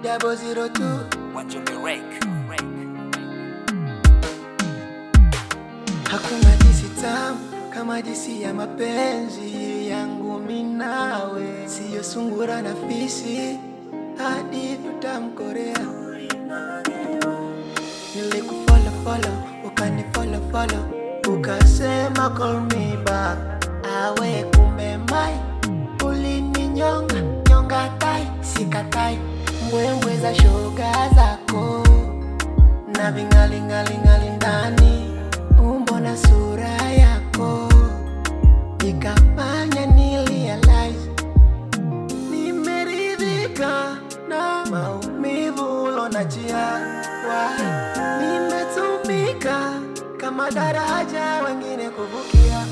002 Hakuna disi tamu kama disi ya mapenzi yangu minawe, siyo sungura na fisi, hadithi utamkorea. Nilikufollow, ukanifollow, ukasema call me back. Awe kumbe mai, ulininyonga tai, sikatai. Mbwembwe za shoga zako na vingalingalingali ndani, umbo na sura yako ikafanya nirealize nimeridhika na maumivu ulonachia. Nimetumika kama daraja wengine kuvukia.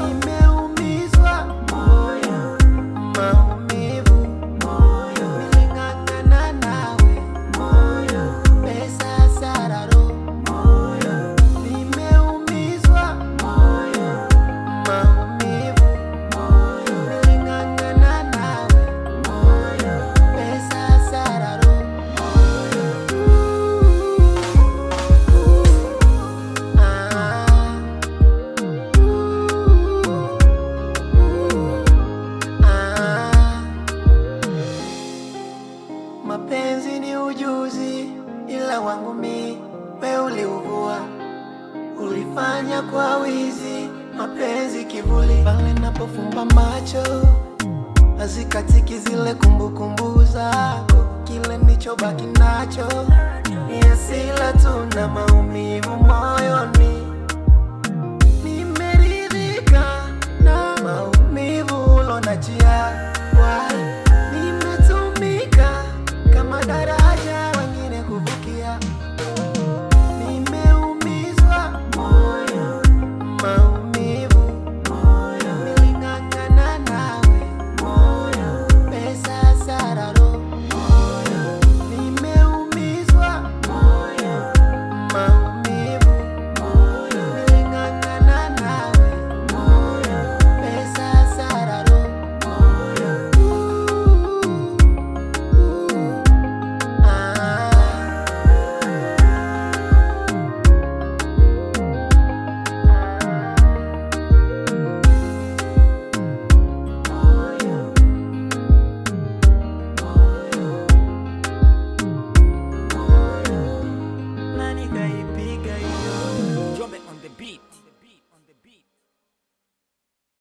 Nimeumizwa moyo, maumivu moyo, niling'ang'ana nawe moyo, pesa sararo moyo. Nimeumizwa moyo, maumivu moyo, niling'ang'ana nawe moyo, pesa sararo moyo. Mapenzi ni ujuzi, ila wangu mi we uliuvua. Ulifanya kwa wizi, mapenzi kivuli. Pale napofumba macho, hazikatiki zile kumbukumbu zako. Kile nichobaki nacho ni hasira tu na maumivu moyoni. Nimeridhika na maumivu ulonachia.